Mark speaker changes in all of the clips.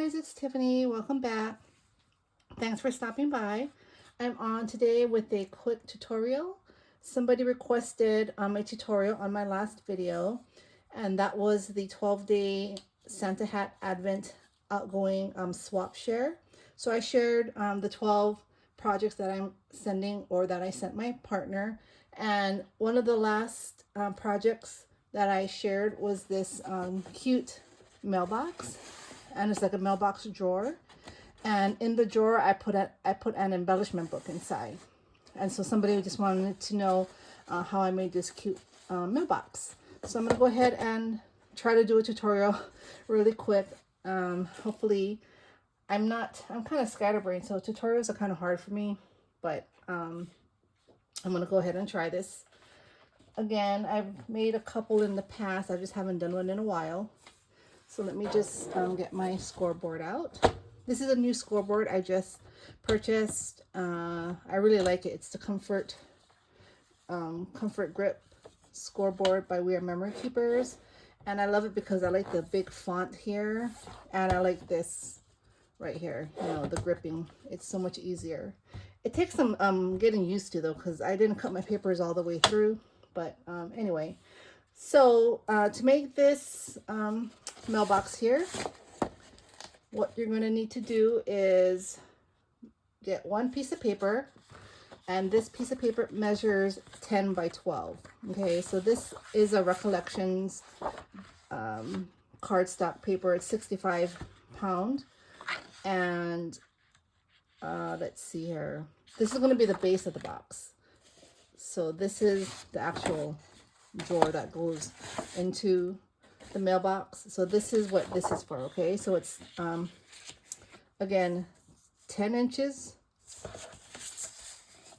Speaker 1: guys, it's Tiffany. Welcome back. Thanks for stopping by. I'm on today with a quick tutorial. Somebody requested a tutorial on my last video, and that was the 12-day Santa Hat Advent outgoing swap share. So I shared the 12 projects that I'm sending, or that I sent my partner, and one of the last projects that I shared was this cute mailbox, and it's like a mailbox drawer, and in the drawer I put an embellishment book inside. And so somebody just wanted to know how I made this cute mailbox. So I'm gonna go ahead and try to do a tutorial really quick. Hopefully I'm kind of scatterbrained, so tutorials are kind of hard for me, but I'm gonna go ahead and try this. Again, I've made a couple in the past, I just haven't done one in a while. So let me just get my scoreboard out. This is a new scoreboard I just purchased. I really like it. It's the Comfort Grip scoreboard by We Are Memory Keepers. And I love it because I like the big font here. And I like this right here, you know, the gripping. It's so much easier. It takes some getting used to though, because I didn't cut my papers all the way through. But anyway, so to make this mailbox here, what you're going to need to do is get one piece of paper, and this piece of paper measures 10 by 12. Okay, so this is a Recollections cardstock paper. It's 65 pound, and let's see here. This is going to be the base of the box. So this is the actual drawer that goes into the mailbox. So this is what this is for. Okay, so it's again 10 inches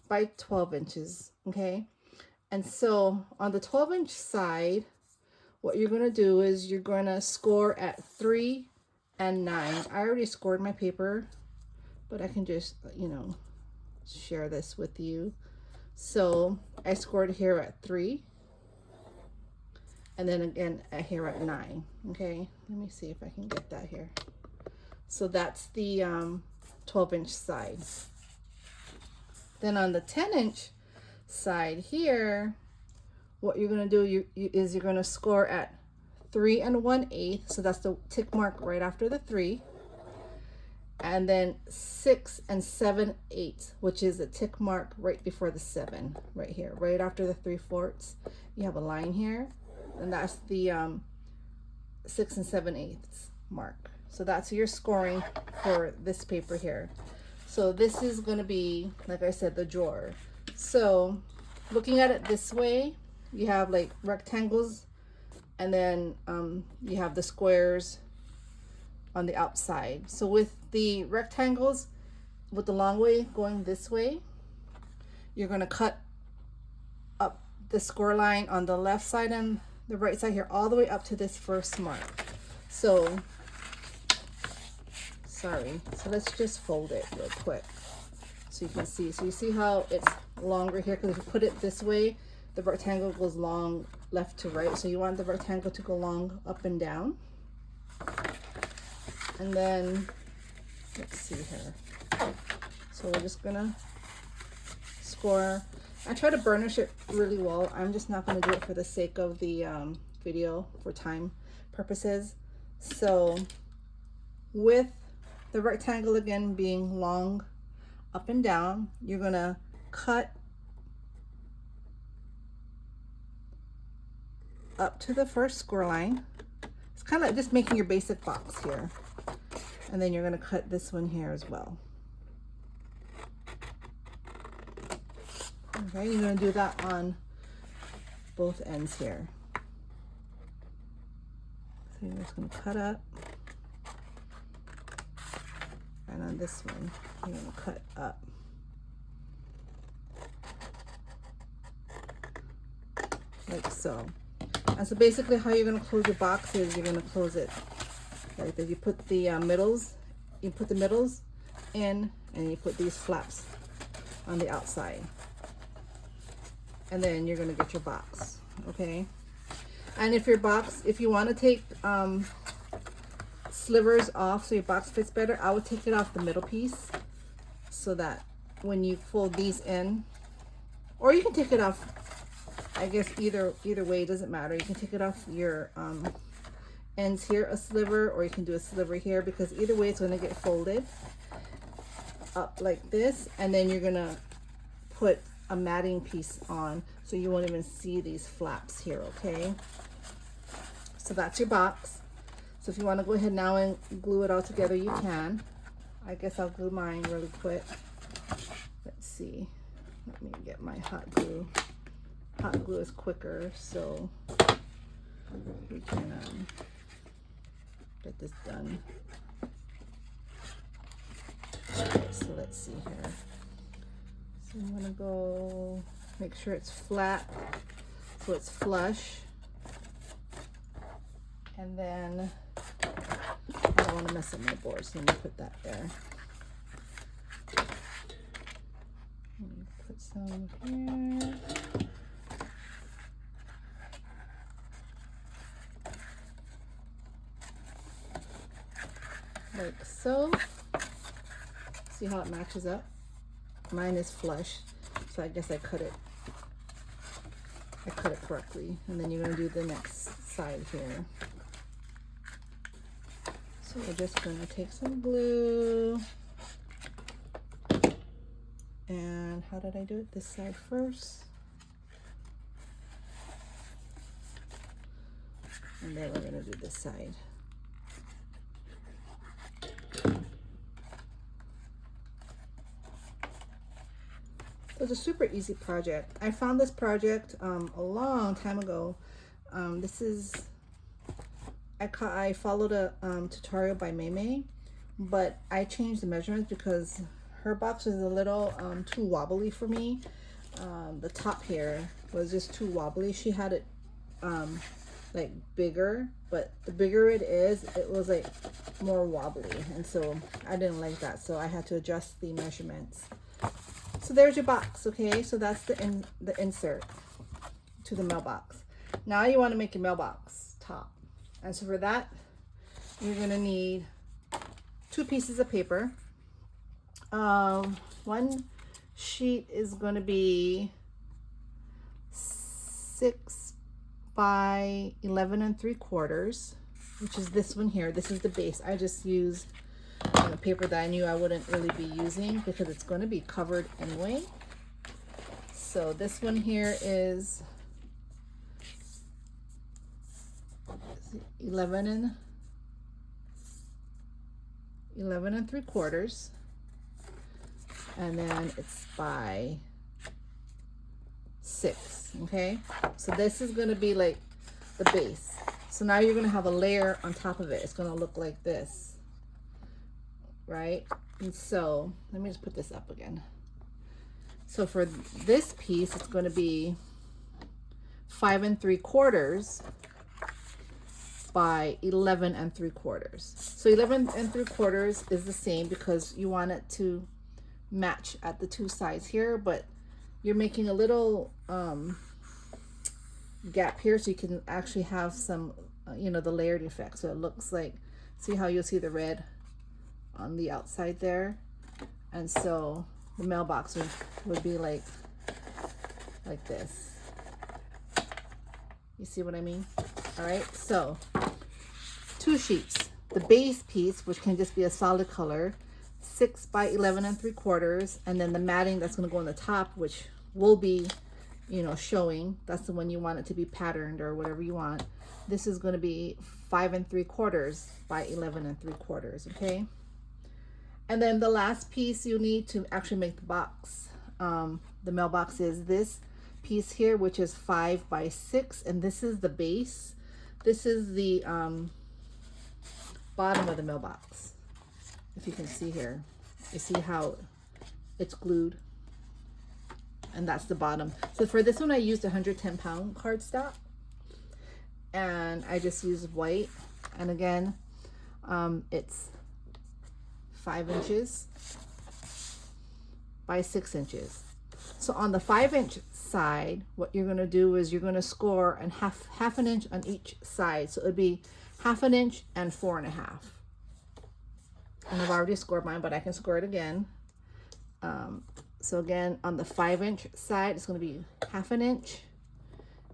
Speaker 1: by 12 inches. Okay, and so on the 12-inch side, what you're going to do is you're going to score at 3 and 9. I already scored my paper, but I can just, you know, share this with you. So I scored here at 3, and then again here at 9. Okay, let me see if I can get that here. So that's the 12-inch side. Then on the 10-inch side here, what you're going to do is you're going to score at 3 and 1/8. So that's the tick mark right after the 3. And then 6 and 7/8, which is a tick mark right before the 7, right here, right after the 3/4. You have a line here, and that's the 6 and 7/8 mark. So that's your scoring for this paper here. So this is going to be, like I said, the drawer. So looking at it this way, you have like rectangles, and then you have the squares on the outside. So with the rectangles, with the long way going this way, you're going to cut up the score line on the left side and the right side here, all the way up to this first mark. So sorry, so let's just fold it real quick so you can see. So you see how it's longer here, because if you put it this way, the rectangle goes long left to right. So you want the rectangle to go long up and down. And then let's see here. So we're just gonna score. I try to burnish it really well. I'm just not gonna do it for the sake of the video, for time purposes. So with the rectangle again being long up and down, you're gonna cut up to the first score line. It's kind of like just making your basic box here. And then you're going to cut this one here as well. Okay, you're going to do that on both ends here. So you're just going to cut up. And on this one, you're going to cut up. Like so. And so basically how you're going to close your box is you're going to close it like that. You put the middles in, and you put these flaps on the outside, and then you're going to get your box. Okay, and if you want to take slivers off so your box fits better, I would take it off the middle piece so that when you fold these in, or you can take it off, I guess either way, it doesn't matter. You can take it off your ends here, a sliver, or you can do a sliver here, because either way it's going to get folded up like this, and then you're going to put a matting piece on so you won't even see these flaps here, okay? So that's your box. So if you want to go ahead now and glue it all together, you can. I guess I'll glue mine really quick. Let's see. Let me get my hot glue. Hot glue is quicker, so we can get this done. Okay, so let's see here. So I'm gonna go make sure it's flat, so it's flush. And then I don't want to mess up my board, so let me put that there. Let me put some here. Like so. See how it matches up? Mine is flush, so I guess I cut it correctly. And then you're going to do the next side here. So we're just going to take some glue. And how did I do it? This side first. And then we're going to do this side. It was a super easy project. I found this project a long time ago. I followed a tutorial by May, but I changed the measurements because her box was a little too wobbly for me. The top here was just too wobbly. She had it like bigger, but the bigger it is, it was like more wobbly, and so I didn't like that, so I had to adjust the measurements. So there's your box, okay? So that's the insert to the mailbox. Now you want to make your mailbox top. And so for that, you're going to need 2 pieces of paper. One sheet is going to be 6 by 11 3/4, which is this one here. This is the base. I just used a paper that I knew I wouldn't really be using because it's going to be covered anyway. So this one here is 11 3/4, and then it's by 6. Okay, so this is going to be like the base. So now you're going to have a layer on top of it. It's going to look like this, right? And so let me just put this up again. So for this piece, it's going to be 5 3/4 by 11 3/4. So 11 3/4 is the same because you want it to match at the 2 sides here, but you're making a little gap here so you can actually have some, you know, the layered effect. So it looks like, see how you'll see the red on the outside there, and so the mailbox would be like this. You see what I mean? All right, so 2 sheets. The base piece, which can just be a solid color, 6 by 11 3/4, and then the matting that's going to go on the top, which will be, you know, showing. That's the one you want it to be patterned or whatever you want. This is going to be 5 3/4 by 11 3/4. Okay. And then the last piece you need to actually make the box, the mailbox, is this piece here, which is 5 by 6, and this is the base. This is the bottom of the mailbox. If you can see here, you see how it's glued, and that's the bottom. So for this one, I used 110-pound cardstock, and I just used white. And again, it's 5 inches by 6 inches. So on the 5-inch side, what you're going to do is you're going to score and half an inch on each side. So it would be 1/2 inch and 4 1/2. And I've already scored mine, but I can score it again. So again, on the 5-inch side, it's going to be 1/2 inch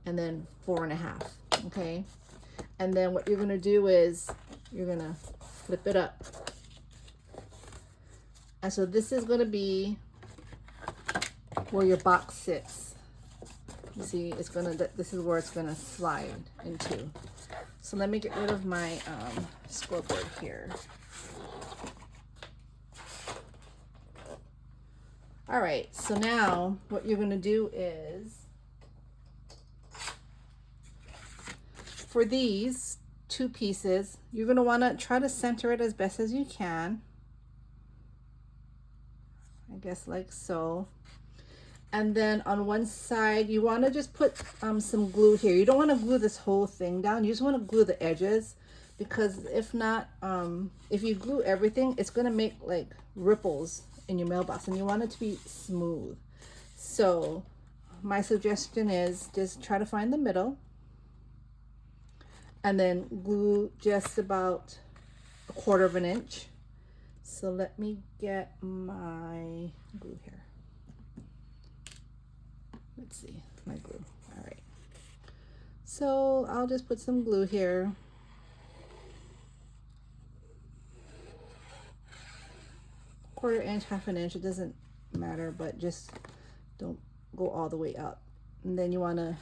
Speaker 1: and then 4 1/2. Okay. And then what you're going to do is you're going to flip it up. And so this is going to be where your box sits. You see, it's going to, this is where it's going to slide into. So let me get rid of my scoreboard here. All right, so now what you're going to do is, for these 2 pieces, you're going to want to try to center it as best as you can. I guess like so. And then on one side, you want to just put some glue here. You don't want to glue this whole thing down. You just want to glue the edges, because if not, if you glue everything, it's going to make like ripples in your mailbox, and you want it to be smooth. So my suggestion is just try to find the middle and then glue just about 1/4 inch. So let me get my glue here. Let's see, my glue. All right. So I'll just put some glue here. Quarter inch, 1/2 inch, it doesn't matter, but just don't go all the way up. And then you want to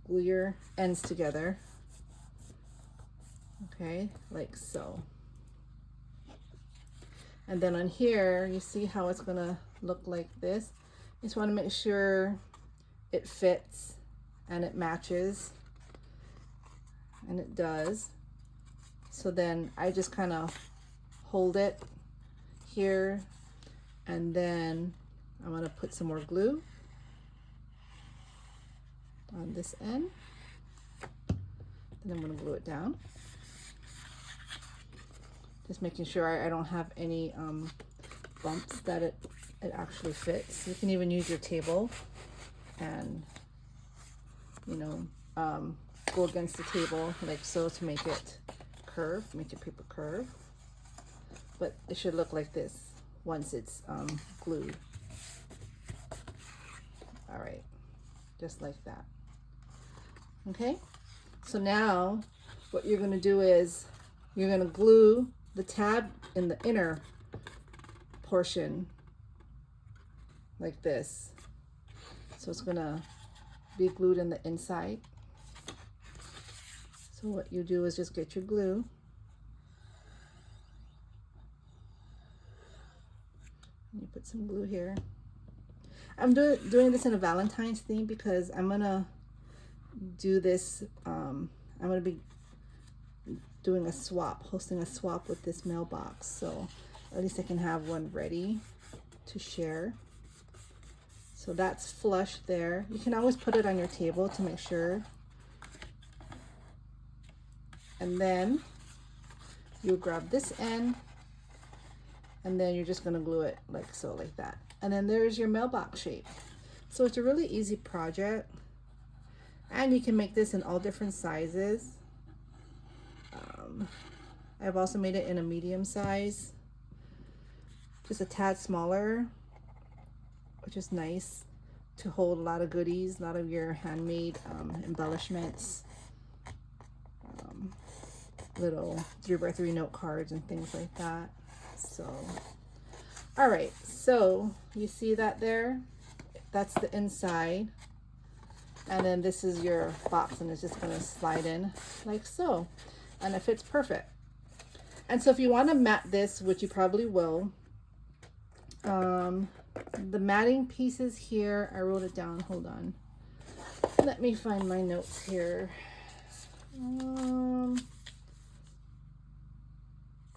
Speaker 1: glue your ends together. Okay, like so. And then on here, you see how it's going to look like this. You just want to make sure it fits and it matches, and it does. So then I just kind of hold it here, and then I'm going to put some more glue on this end. Then I'm going to glue it down, just making sure I don't have any bumps, that it actually fits. You can even use your table and, you know, go against the table like so to make it curve, make your paper curve. But it should look like this once it's glued. All right, just like that. Okay, so now what you're going to do is you're going to glue the tab in the inner portion like this. So it's going to be glued in the inside. So what you do is just get your glue. You put some glue here. I'm doing this in a Valentine's theme because I'm gonna do this. I'm gonna be doing a swap, hosting a swap with this mailbox. So at least I can have one ready to share. So that's flush there. You can always put it on your table to make sure. And then you grab this end, and then you're just going to glue it like so, like that. And then there's your mailbox shape. So it's a really easy project, and you can make this in all different sizes. I've also made it in a medium size, just a tad smaller, which is nice to hold a lot of goodies, a lot of your handmade embellishments, little 3x3 note cards and things like that. So, all right, so you see that there? That's the inside. And then this is your box, and it's just going to slide in like so. And it fits perfect. And so if you want to mat this, which you probably will, the matting pieces here, I wrote it down. Hold on. Let me find my notes here.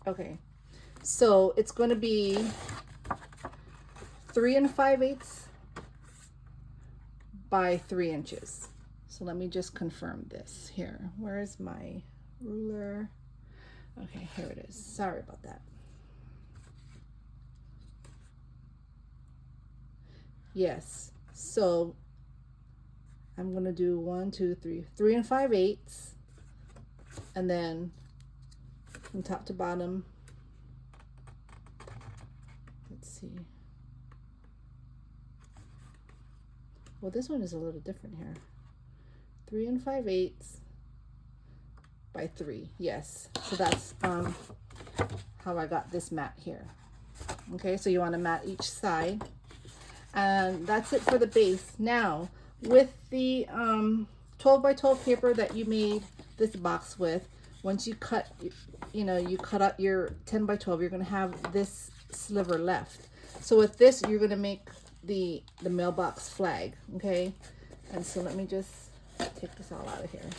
Speaker 1: Okay. So it's going to be 3 5/8 by 3 inches. So let me just confirm this here. Where is my ruler? Okay, here it is. Sorry about that. Yes. So I'm going to do 1, 2, 3, 3 5/8, and then from top to bottom let's see. Well, this one is a little different here. 3 5/8 by 3. Yes, so that's how I got this mat here. Okay, so you want to mat each side, and that's it for the base. Now with the 12 by 12 paper that you made this box with, once you cut, you cut out your 10 by 12, you're going to have this sliver left. So with this, you're going to make the mailbox flag. Okay, and so let me just take this all out of here.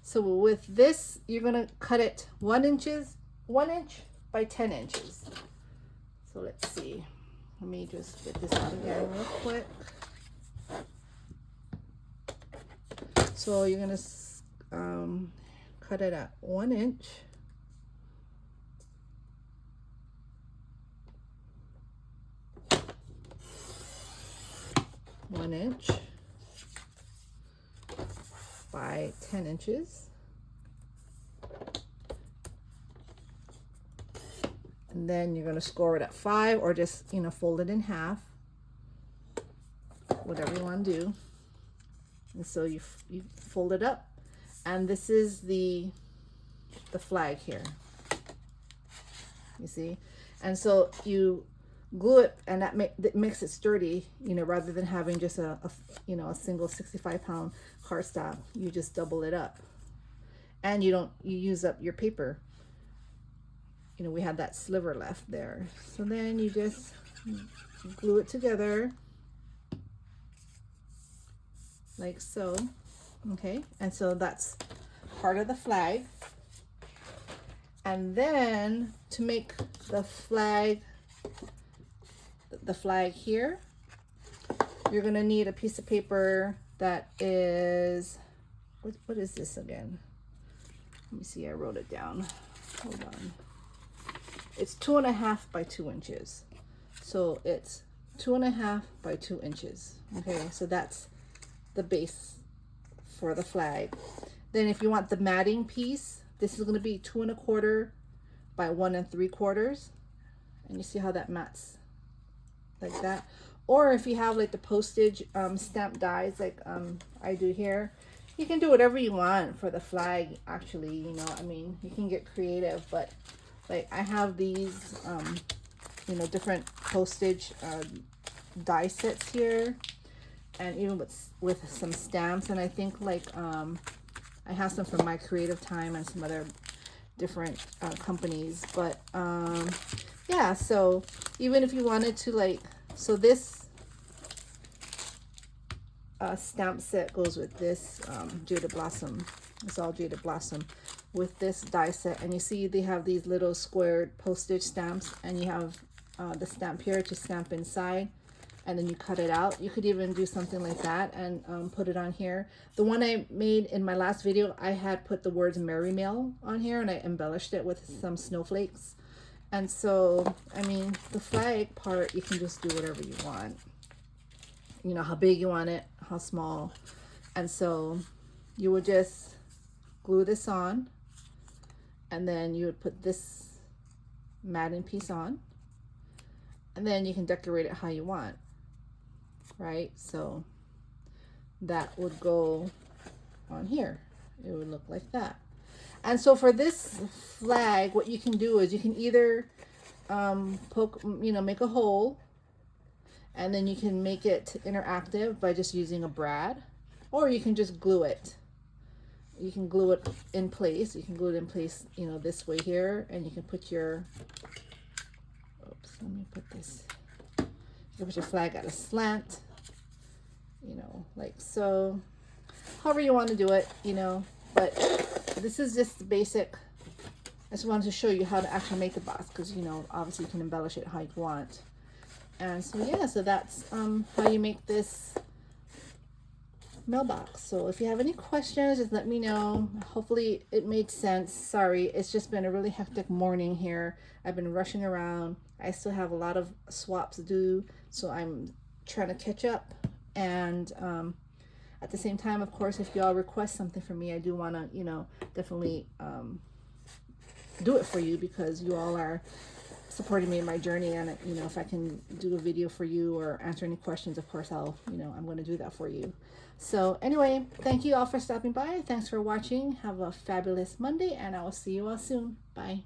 Speaker 1: So with this, you're going to cut it 1 inch by 10 inches. So let's see. Let me just get this out again real quick. So you're going to cut it at 1 inch. By 10 inches. And then you're going to score it at 5, or just, fold it in half, whatever you want to do. And so you fold it up, and this is the flag here, you see. And so you glue it, and that makes it sturdy, rather than having just a single 65-pound cardstock. You just double it up, and you use up your paper. We had that sliver left there. So then you just glue it together like so. Okay, and so that's part of the flag. And then to make the flag here, you're gonna need a piece of paper that is, what is this again? Let me see, I wrote it down. Hold on. It's 2.5 by 2 inches. So it's 2.5 by 2 inches. Okay, so that's the base for the flag. Then if you want the matting piece, this is going to be 2 1/4 by 1 3/4. And you see how that mats like that. Or if you have like the postage stamp dies like I do here, you can do whatever you want for the flag. Actually, you can get creative, but like I have these different postage die sets here, and even with some stamps. And I think like I have some from My Creative Time and some other different companies. But yeah, so even if you wanted to, like, so this stamp set goes with this Jaded Blossom. It's all Jaded Blossom with this die set. And you see they have these little squared postage stamps, and you have the stamp here to stamp inside, and then you cut it out. You could even do something like that and put it on here. The one I made in my last video, I had put the words Merry Mail on here, and I embellished it with some snowflakes. And so, I mean, the flag part, you can just do whatever you want. You know, how big you want it, how small. And so you would just glue this on, and then you would put this matting piece on, and then you can decorate it how you want, right? So that would go on here. It would look like that. And so for this flag, what you can do is you can either make a hole, and then you can make it interactive by just using a brad, or you can just glue it. You can glue it in place. You can glue it in place, this way here, and you can put your, oops, let me put this, you can put your flag at a slant, like so, however you want to do it, but this is just the basic. I just wanted to show you how to actually make the box, because, obviously you can embellish it how you want. And so, yeah, so that's how you make this mailbox. So if you have any questions, just let me know. Hopefully it made sense. Sorry, it's just been a really hectic morning here. I've been rushing around. I still have a lot of swaps to do, so I'm trying to catch up. And at the same time, of course, if y'all request something from me, I do want to, definitely do it for you, because you all are supporting me in my journey. And, you know, if I can do a video for you or answer any questions, of course, I'm going to do that for you. So anyway, thank you all for stopping by. Thanks for watching. Have a fabulous Monday, and I will see you all soon. Bye.